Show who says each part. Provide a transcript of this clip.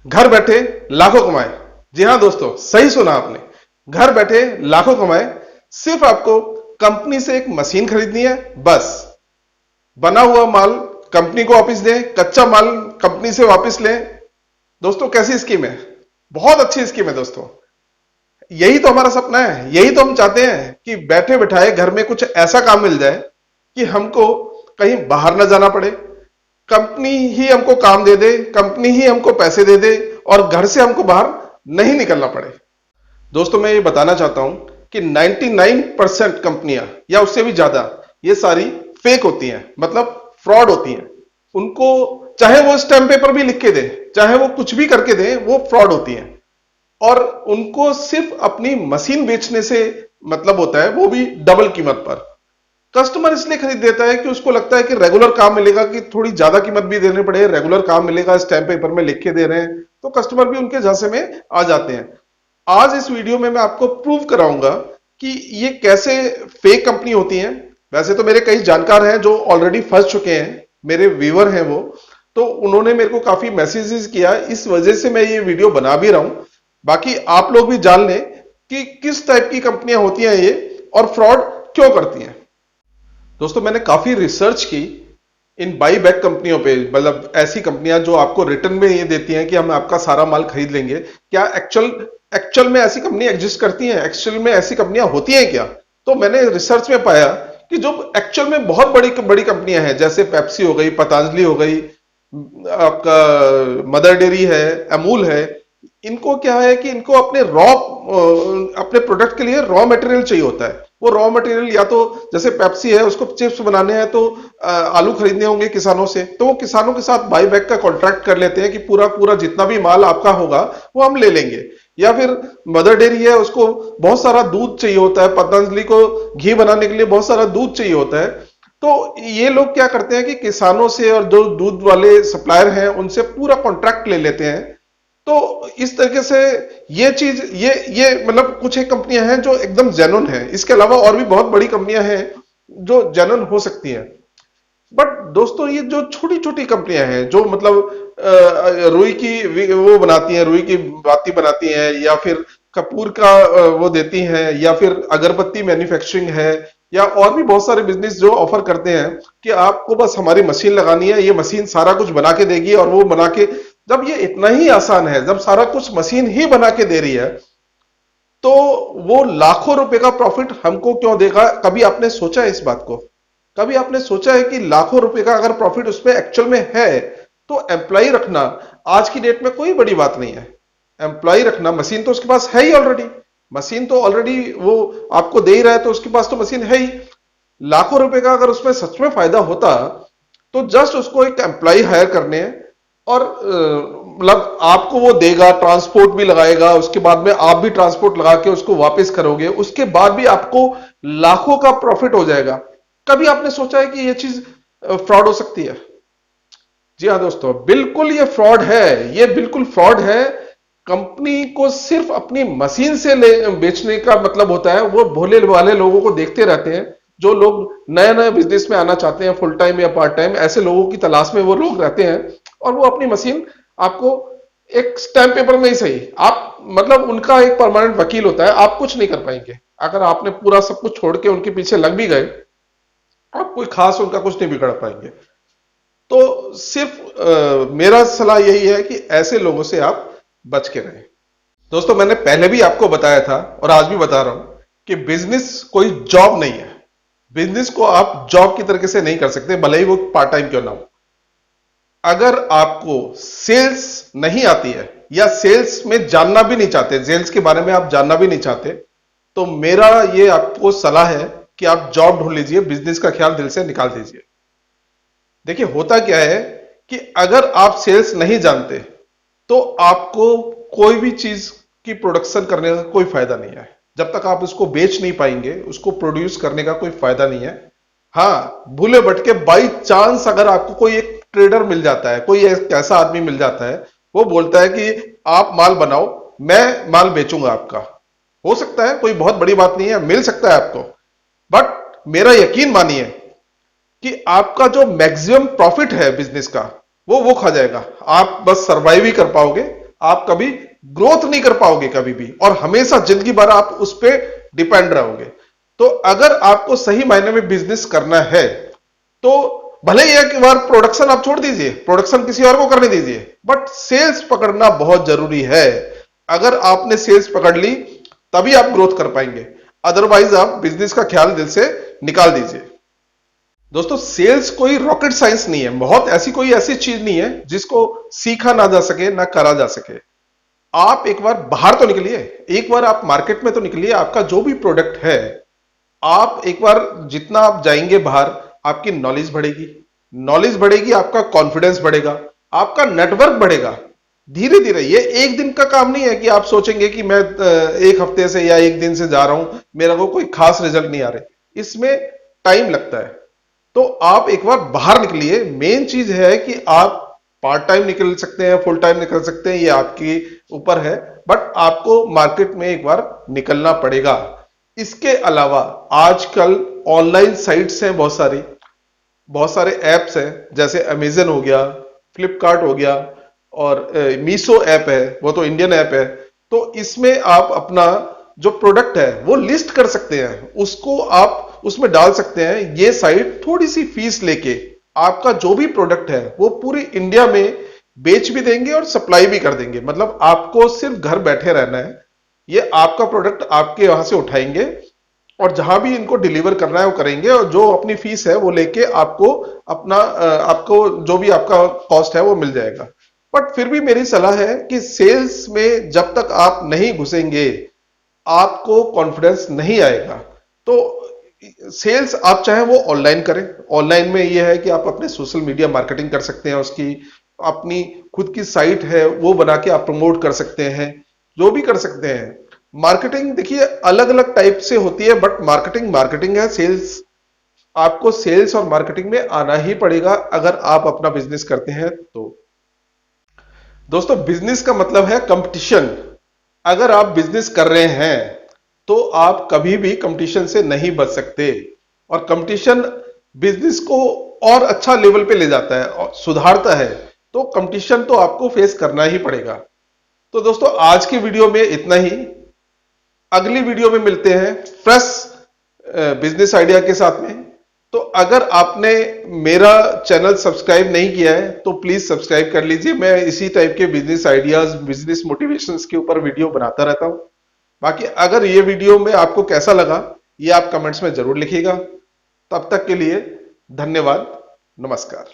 Speaker 1: घर बैठे लाखों कमाए। जी हां दोस्तों, सही सुना आपने। घर बैठे लाखों कमाए। सिर्फ आपको कंपनी से एक मशीन खरीदनी है, बस। बना हुआ माल कंपनी को वापस दें, कच्चा माल कंपनी से वापस लें। दोस्तों, कैसी स्कीम है? बहुत अच्छी स्कीम है दोस्तों। यही तो हमारा सपना है, यही तो हम चाहते हैं कि बैठे बिठाए घर में कुछ ऐसा काम मिल जाए कि हमको कहीं बाहर ना जाना पड़े। कंपनी ही हमको काम दे दे, कंपनी ही हमको पैसे दे दे और घर से हमको बाहर नहीं निकलना पड़े। दोस्तों, मैं ये बताना चाहता हूं कि 99% कंपनियां या उससे भी ज्यादा ये सारी फेक होती हैं, मतलब फ्रॉड होती हैं। उनको चाहे वो स्टैम्प पेपर भी लिख के दे, चाहे वो कुछ भी करके दे, वो फ्रॉड होती हैं। और उनको सिर्फ अपनी मशीन बेचने से मतलब होता है, वो भी डबल कीमत पर। कस्टमर इसलिए खरीद देता है कि उसको लगता है कि रेगुलर काम मिलेगा, कि थोड़ी ज्यादा कीमत भी देने पड़े, रेगुलर काम मिलेगा, स्टैम्प पेपर में लिख के दे रहे हैं, तो कस्टमर भी उनके झांसे में आ जाते हैं। आज इस वीडियो में मैं आपको प्रूव कराऊंगा कि ये कैसे फेक कंपनी होती हैं। वैसे तो मेरे कई जानकार हैं जो ऑलरेडी फंस चुके हैं, मेरे व्यूअर हैं वो, तो उन्होंने मेरे को काफी मैसेजेस किया, इस वजह से मैं ये वीडियो बना भी रहा हूं। बाकी आप लोग भी जान लें कि किस टाइप की कंपनियां होती हैं ये और फ्रॉड क्यों करती हैं। दोस्तों, मैंने काफी रिसर्च की इन बाई बैक कंपनियों पे, मतलब ऐसी कंपनियां जो आपको रिटर्न में ये देती हैं कि हम आपका सारा माल खरीद लेंगे। क्या एक्चुअल एक्चुअल में ऐसी कंपनी एग्जिस्ट करती हैं? एक्चुअल में ऐसी कंपनियां होती हैं क्या? तो मैंने रिसर्च में पाया कि जो एक्चुअल में बहुत बड़ी बड़ी कंपनियां हैं, जैसे पेप्सी हो गई, पतंजलि हो गई, आपका मदर डेयरी है, अमूल है, इनको क्या है कि इनको अपने प्रोडक्ट के लिए रॉ मटेरियल चाहिए होता है। वो रॉ मटेरियल या तो जैसे पेप्सी है, उसको चिप्स बनाने हैं तो आलू खरीदने होंगे किसानों से, तो वो किसानों के साथ बाई बैक का कॉन्ट्रैक्ट कर लेते हैं कि पूरा पूरा जितना भी माल आपका होगा वो हम ले लेंगे। या फिर मदर डेयरी है, उसको बहुत सारा दूध चाहिए होता है, पतंजलि को घी बनाने के लिए बहुत सारा दूध चाहिए होता है। तो ये लोग क्या करते हैं कि किसानों से और जो दूध वाले सप्लायर हैं उनसे पूरा कॉन्ट्रैक्ट ले लेते हैं। तो इस तरीके से ये चीज ये मतलब कुछ एक कंपनियां हैं जो एकदम जेन्युइन है। इसके अलावा और भी बहुत बड़ी कंपनियां हैं जो जेन्युइन हो सकती हैं। बट दोस्तों, ये जो छोटी छोटी कंपनियां हैं जो मतलब रुई की वो बनाती हैं, रुई की बाती बनाती हैं, या फिर कपूर का वो देती हैं, या फिर अगरबत्ती मैन्युफैक्चरिंग है, या और भी बहुत सारे बिजनेस जो ऑफर करते हैं कि आपको बस हमारी मशीन लगानी है, ये मशीन सारा कुछ बना के देगी। और वो बना के, जब ये इतना ही आसान है, जब सारा कुछ मशीन ही बना के दे रही है, तो वो लाखों रुपए का प्रॉफिट हमको क्यों देगा? कभी आपने सोचा है इस बात को? कभी आपने सोचा है कि लाखों रुपए का अगर प्रॉफिट उसमें एक्चुअल में है, तो एम्प्लॉय रखना आज की डेट में कोई बड़ी बात नहीं है। एम्प्लॉय रखना, मशीन तो उसके पास है ही ऑलरेडी। मशीन तो ऑलरेडी वो आपको दे ही रहा है, तो उसके पास तो मशीन है ही। लाखों रुपए का अगर उसमें सच में फायदा होता, तो जस्ट उसको एक एम्प्लॉय हायर करने हैं और मतलब आपको वो देगा, ट्रांसपोर्ट भी लगाएगा, उसके बाद में आप भी ट्रांसपोर्ट लगा के उसको वापस करोगे, उसके बाद भी आपको लाखों का प्रॉफिट हो जाएगा। कभी आपने सोचा है कि ये चीज फ्रॉड हो सकती है? जी हाँ दोस्तों, बिल्कुल ये फ्रॉड है, ये बिल्कुल फ्रॉड है। कंपनी को सिर्फ अपनी मशीन से बेचने का मतलब होता है। वो भोले वाले लोगों को देखते रहते हैं, जो लोग नए नए बिजनेस में आना चाहते हैं, फुल टाइम या पार्ट टाइम, ऐसे लोगों की तलाश में वो लोग रहते हैं। और वो अपनी मशीन आपको एक स्टैम्प पेपर में ही सही, आप मतलब उनका एक परमानेंट वकील होता है, आप कुछ नहीं कर पाएंगे। अगर आपने पूरा सब कुछ छोड़ के उनके पीछे लग भी गए, आप कोई खास उनका कुछ नहीं बिगाड़ पाएंगे। तो सिर्फ मेरा सलाह यही है कि ऐसे लोगों से आप बच के रहें। दोस्तों, मैंने पहले भी आपको बताया था और आज भी बता रहा हूं कि बिजनेस कोई जॉब नहीं है। बिजनेस को आप जॉब की तरीके से नहीं कर सकते, भले ही वो पार्ट टाइम क्यों ना हो। अगर आपको सेल्स नहीं आती है या सेल्स में जानना भी नहीं चाहते, सेल्स के बारे में आप जानना भी नहीं चाहते, तो मेरा ये आपको सलाह है कि आप जॉब ढूंढ लीजिए, बिजनेस का ख्याल दिल से निकाल दीजिए। देखिए, होता क्या है कि अगर आप सेल्स नहीं जानते, तो आपको कोई भी चीज की प्रोडक्शन करने का कोई फायदा नहीं है। जब तक आप उसको बेच नहीं पाएंगे, उसको प्रोड्यूस करने का कोई फायदा नहीं है। हाँ, भूले भटके बाई चांस अगर आपको कोई एक ट्रेडर मिल जाता है, कोई एक ऐसा आदमी मिल जाता है, वो बोलता है कि आप माल बनाओ, मैं माल बेचूंगा आपका। हो सकता है, कोई बहुत बड़ी बात नहीं है, मिल सकता है आपको। बट मेरा यकीन मानिए कि आपका जो मैक्सिमम प्रॉफिट है बिजनेस का, वो खा जाएगा। आप बस सरवाइव ही कर पाओगे, आप कभी ग्रोथ नहीं कर पाओगे कभी भी, और हमेशा जिंदगी भर आप उस पर डिपेंड रहोगे। तो अगर आपको सही मायने में बिजनेस करना है तो भले ही एक बार प्रोडक्शन आप छोड़ दीजिए, प्रोडक्शन किसी और को करने दीजिए, बट सेल्स पकड़ना बहुत जरूरी है। अगर आपने सेल्स पकड़ ली तभी आप ग्रोथ कर पाएंगे, अदरवाइज आप बिजनेस का ख्याल दिल से निकाल दीजिए। दोस्तों, सेल्स कोई रॉकेट साइंस नहीं है, बहुत कोई ऐसी चीज नहीं है जिसको सीखा ना जा सके ना करा जा सके। आप एक बार बाहर तो निकलिए, एक बार आप मार्केट में तो निकलिए। आपका जो भी प्रोडक्ट है, आप एक बार जितना आप जाएंगे बाहर, आपकी नॉलेज बढ़ेगी, नॉलेज बढ़ेगी, आपका कॉन्फिडेंस बढ़ेगा, आपका नेटवर्क बढ़ेगा। धीरे धीरे, ये एक दिन का काम नहीं है कि आप सोचेंगे कि मैं एक हफ्ते से या एक दिन से जा रहा हूं, मेरा को कोई खास रिजल्ट नहीं आ रहे। इसमें टाइम लगता है। तो आप एक बार बाहर निकलिए। मेन चीज है कि आप पार्ट टाइम निकल सकते हैं, फुल टाइम निकल सकते हैं, ये आपके ऊपर है, बट आपको मार्केट में एक बार निकलना पड़ेगा। इसके अलावा आजकल ऑनलाइन साइट्स हैं बहुत सारे ऐप्स हैं, जैसे अमेजन हो गया, फ्लिपकार्ट हो गया, और मीशो ऐप है, वो तो इंडियन ऐप है। तो इसमें आप अपना जो प्रोडक्ट है वो लिस्ट कर सकते हैं, उसको आप उसमें डाल सकते हैं। ये साइट थोड़ी सी फीस लेके आपका जो भी प्रोडक्ट है वो पूरी इंडिया में बेच भी देंगे और सप्लाई भी कर देंगे। मतलब आपको सिर्फ घर बैठे रहना है, ये आपका प्रोडक्ट आपके वहां से उठाएंगे और जहां भी इनको डिलीवर करना है वो करेंगे, और जो अपनी फीस है वो लेके आपको अपना आपको जो भी आपका कॉस्ट है वो मिल जाएगा। बट फिर भी मेरी सलाह है कि सेल्स में जब तक आप नहीं घुसेंगे आपको कॉन्फिडेंस नहीं आएगा। तो सेल्स आप चाहे वो ऑनलाइन करें, ऑनलाइन में ये है कि आप अपने सोशल मीडिया मार्केटिंग कर सकते हैं, उसकी अपनी खुद की साइट है वो बना के आप प्रमोट कर सकते हैं, जो भी कर सकते हैं। मार्केटिंग देखिए अलग अलग टाइप से होती है, बट मार्केटिंग मार्केटिंग है। सेल्स, आपको सेल्स और मार्केटिंग में आना ही पड़ेगा अगर आप अपना बिजनेस करते हैं तो। दोस्तों, बिजनेस का मतलब है कंपटीशन। अगर आप बिजनेस कर रहे हैं तो आप कभी भी कंपटीशन से नहीं बच सकते, और कंपटीशन बिजनेस को और अच्छा लेवल पे ले जाता है और सुधारता है। तो कंपटीशन तो आपको फेस करना ही पड़ेगा। तो दोस्तों, आज की वीडियो में इतना ही। अगली वीडियो में मिलते हैं फ्रेश बिजनेस आइडिया के साथ में। तो अगर आपने मेरा चैनल सब्सक्राइब नहीं किया है तो प्लीज सब्सक्राइब कर लीजिए। मैं इसी टाइप के बिजनेस आइडियाज, बिजनेस मोटिवेशंस के ऊपर वीडियो बनाता रहता हूं। बाकी अगर ये वीडियो में आपको कैसा लगा ये आप कमेंट्स में जरूर लिखिएगा। तब तक के लिए धन्यवाद, नमस्कार।